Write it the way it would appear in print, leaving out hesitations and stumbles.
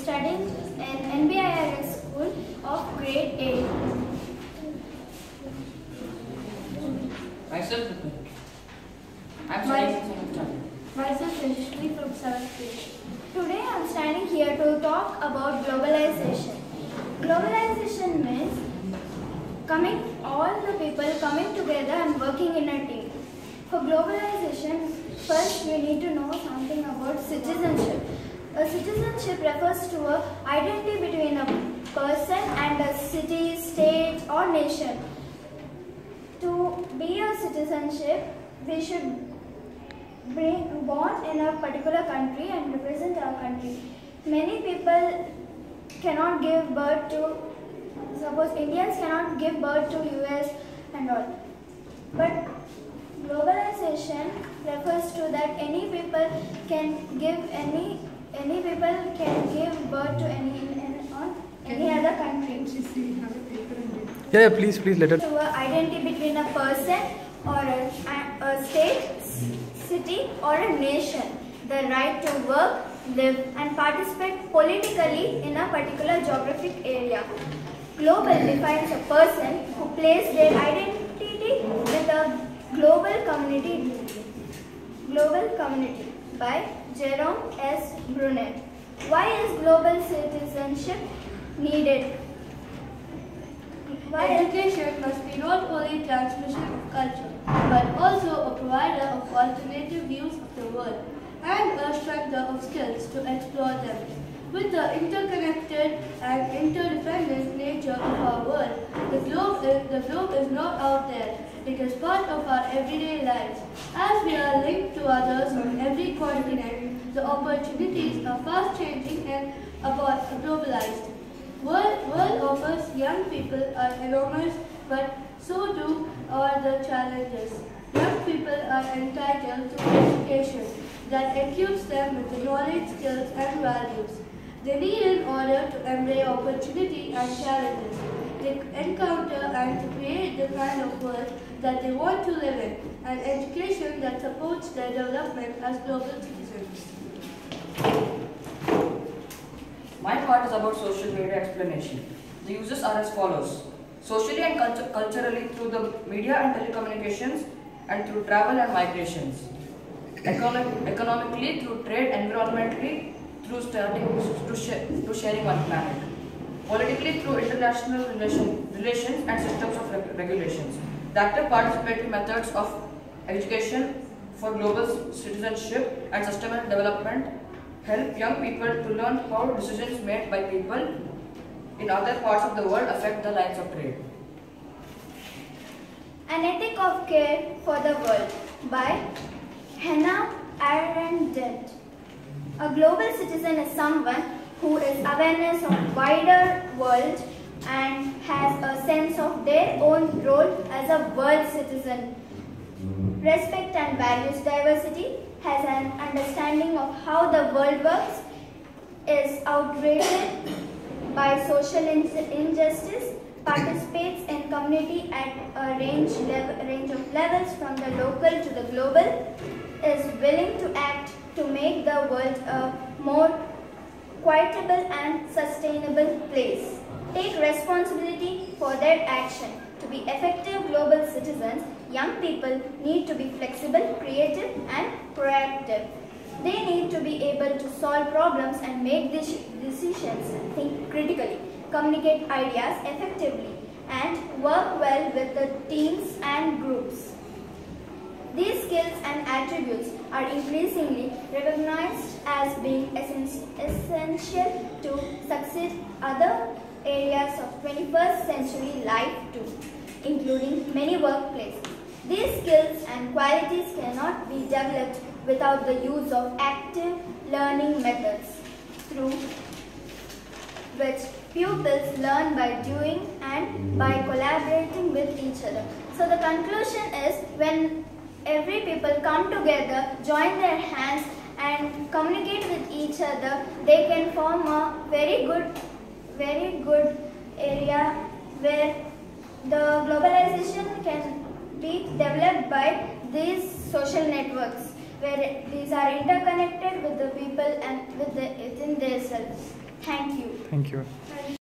studying in NBIRS School of Grade 8. Myself, I'm studying. Myself, Rajeshri from 7th grade. Today I am standing here to talk about globalization. Globalization means all the people coming together and working in a team. For globalization, first we need to know something about citizenship. A citizenship refers to an identity between a person and a city, state or nation. To be a citizenship, we should born in a particular country and represent our country. Many people cannot give birth to, suppose Indians cannot give birth to US and all. But globalization refers to that any people can give birth to any other country. Yeah, please let it. To an identity between a person or a state, city or a nation. The right to work, live and participate politically in a particular geographic area. Global defines a person who places their identity with a global community by Jerome S. Brunet. Why is global citizenship needed? Education must be not only transmission of culture, but also a provider of alternative views of the world and a strengthener of skills to explore them. With the interconnected and interdependent nature of our world, the globe is not out there. It is part of our everyday lives. As we are linked to others on every continent, the opportunities are fast changing and globalized. World offers young people are enormous, but so too are the challenges. Young people are entitled to education that equips them with the knowledge, skills and values they need in order to embrace opportunity and challenges they encounter and to create the kind of world that they want to live in, an education that supports their development as global citizens. My part is about social media explanation. The uses are as follows. Socially and culturally through the media and telecommunications and through travel and migrations. Economically through trade, environmentally through sharing one planet. Politically through international relations and systems of regulations. The active participatory methods of education for global citizenship and sustainable development help young people to learn how decisions made by people in other parts of the world affect the lines of trade. An Ethic of Care for the World by Hannah Arendt. A global citizen is someone who is awareness of wider world and has a sense of their own role as a world citizen. Respect and values diversity, has an understanding of how the world works, is outraged by social injustice, participates in community at a range of levels from the local to the global, is willing to act to make the world a more equitable and sustainable place. Take responsibility for their action. To be effective global citizens, young people need to be flexible, creative and proactive. They need to be able to solve problems and make decisions, think critically, communicate ideas effectively, and work well with the teams and groups. These skills and attributes are increasingly recognized as being essential to succeed other areas of 21st century life too, including many workplaces. These skills and qualities cannot be developed without the use of active learning methods, through which pupils learn by doing and by collaborating with each other. So the conclusion is, when every people come together, join their hands and communicate with each other, they can form a very good area where the globalization can be developed by these social networks, where these are interconnected with the people and within themselves. Thank you. Thank you.